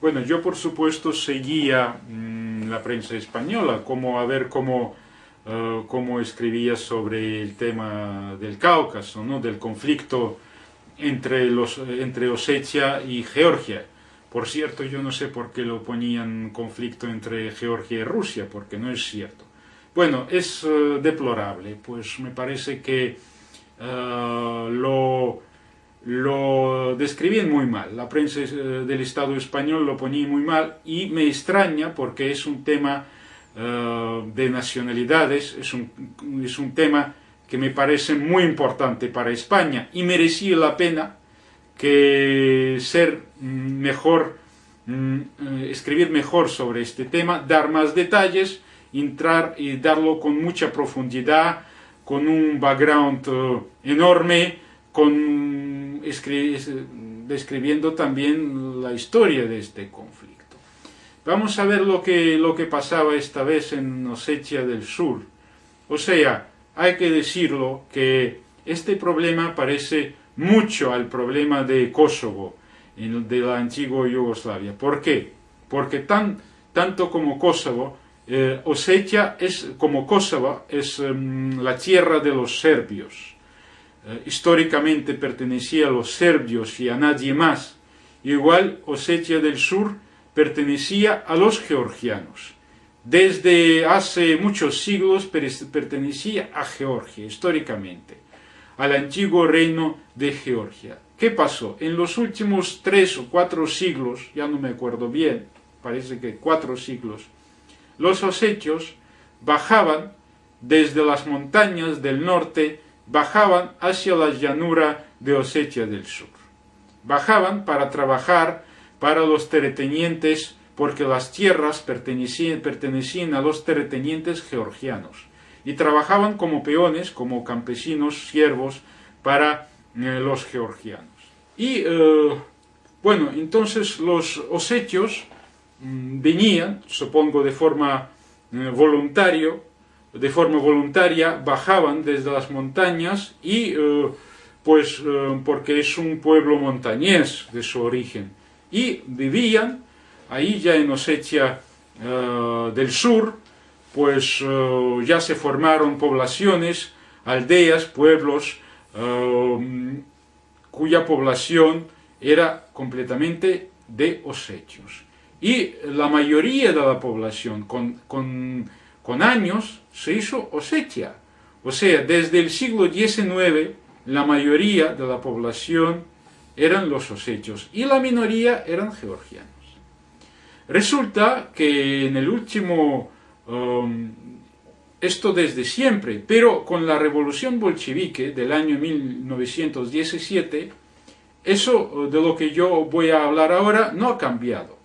Bueno, yo por supuesto seguía la prensa española, como a ver cómo escribía sobre el tema del Cáucaso, ¿no? Del conflicto entre Osetia y Georgia. Por cierto, yo no sé por qué lo ponían conflicto entre Georgia y Rusia, porque no es cierto. Bueno, es deplorable, pues me parece que lo describían muy mal. La prensa del Estado español lo ponía muy mal y me extraña porque es un tema de nacionalidades, es un tema que me parece muy importante para España y merecía la pena que ser mejor, escribir mejor sobre este tema, dar más detalles, entrar y darlo con mucha profundidad, con un background enorme, describiendo también la historia de este conflicto. Vamos a ver lo que pasaba esta vez en Osetia del Sur. O sea, hay que decirlo que este problema parece mucho al problema de Kosovo, de la antigua Yugoslavia. ¿Por qué? Porque tanto como Kosovo, Osetia como Kosovo es la tierra de los serbios. Históricamente pertenecía a los serbios y a nadie más. Igual Osetia del Sur pertenecía a los georgianos. Desde hace muchos siglos pertenecía a Georgia, históricamente, al antiguo reino de Georgia. ¿Qué pasó? En los últimos 3 o 4 siglos, ya no me acuerdo bien, parece que 4 siglos, los osetios bajaban desde las montañas del norte, bajaban hacia la llanura de Osetia del Sur. Bajaban para trabajar para los terratenientes, porque las tierras pertenecían a los terratenientes georgianos, y trabajaban como peones, como campesinos, siervos, para los georgianos. Y bueno, entonces los osetios venían, supongo de forma voluntaria, bajaban desde las montañas y porque es un pueblo montañés de su origen, y vivían ahí ya en Osetia del Sur, pues ya se formaron poblaciones, aldeas, pueblos, cuya población era completamente de osetios. Y la mayoría de la población con años se hizo osetia. O sea, desde el siglo XIX la mayoría de la población eran los osetios y la minoría eran georgianos. Resulta que en el último, esto desde siempre, pero con la revolución bolchevique del año 1917, eso de lo que yo voy a hablar ahora no ha cambiado.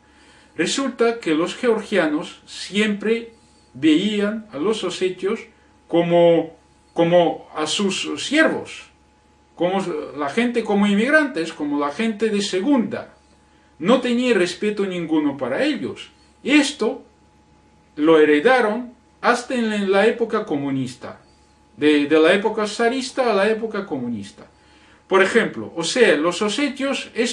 Resulta que los georgianos siempre veían a los osetios como a sus siervos, como la gente como inmigrantes, como la gente de segunda. No tenía respeto ninguno para ellos. Esto lo heredaron hasta en la época comunista, de la época zarista a la época comunista. Por ejemplo, o sea, los osetios, el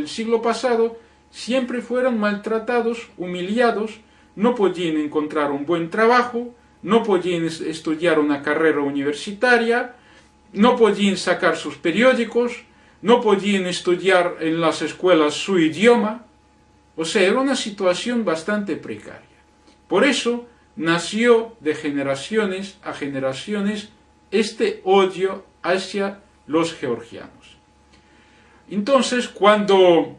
siglo pasado, siempre fueron maltratados, humillados, no podían encontrar un buen trabajo, no podían estudiar una carrera universitaria, no podían sacar sus periódicos, no podían estudiar en las escuelas su idioma. O sea, era una situación bastante precaria. Por eso nació de generaciones a generaciones este odio hacia los georgianos. Entonces, cuando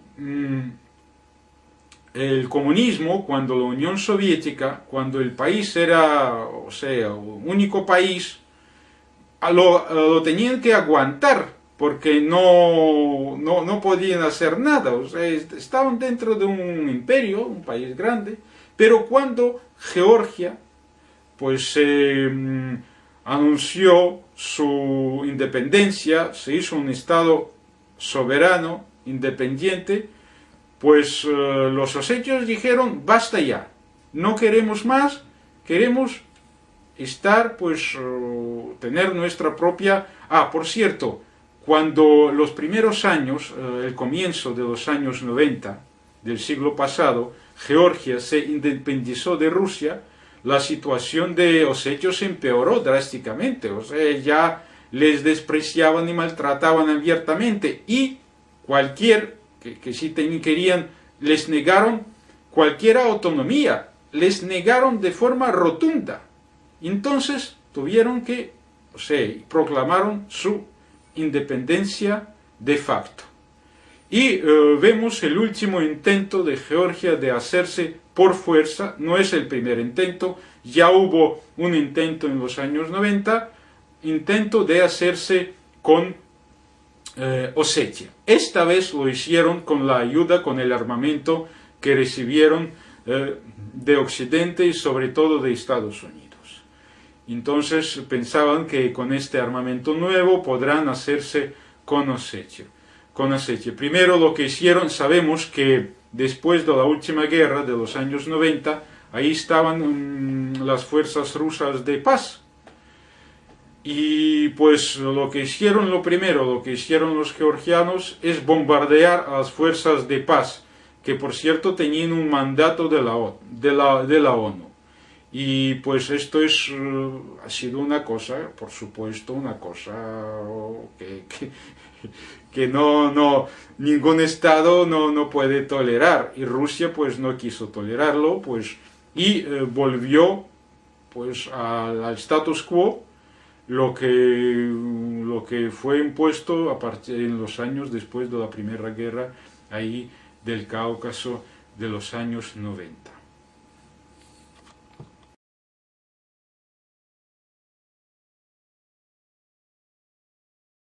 el comunismo, cuando la Unión Soviética, cuando el país era, o sea, un único país, lo tenían que aguantar, porque no podían hacer nada. O sea, estaban dentro de un imperio, un país grande, pero cuando Georgia pues anunció su independencia, se hizo un estado soberano, independiente, pues los osetios dijeron: basta ya, no queremos más, queremos estar, pues tener nuestra propia... por cierto, cuando los primeros años, el comienzo de los años 90 del siglo pasado, Georgia se independizó de Rusia, la situación de osetios empeoró drásticamente, o sea, ya les despreciaban y maltrataban abiertamente, y cualquier, que si querían, les negaron cualquier autonomía, les negaron de forma rotunda. Entonces tuvieron que, o sea, proclamaron su independencia de facto. Y vemos el último intento de Georgia de hacerse por fuerza, no es el primer intento, ya hubo un intento en los años 90, intento de hacerse con Osetia. Esta vez lo hicieron con la ayuda, con el armamento que recibieron de Occidente y sobre todo de Estados Unidos. Entonces pensaban que con este armamento nuevo podrán hacerse con Osetia. Primero lo que hicieron, sabemos que después de la última guerra de los años 90, ahí estaban las fuerzas rusas de paz. Y pues lo que hicieron los georgianos es bombardear a las fuerzas de paz, que por cierto tenían un mandato de la ONU. Y pues esto ha sido una cosa, por supuesto, una cosa que ningún Estado no puede tolerar. Y Rusia pues no quiso tolerarlo, pues, y volvió pues al status quo, lo que fue impuesto en los años después de la Primera Guerra ahí del Cáucaso de los años 90.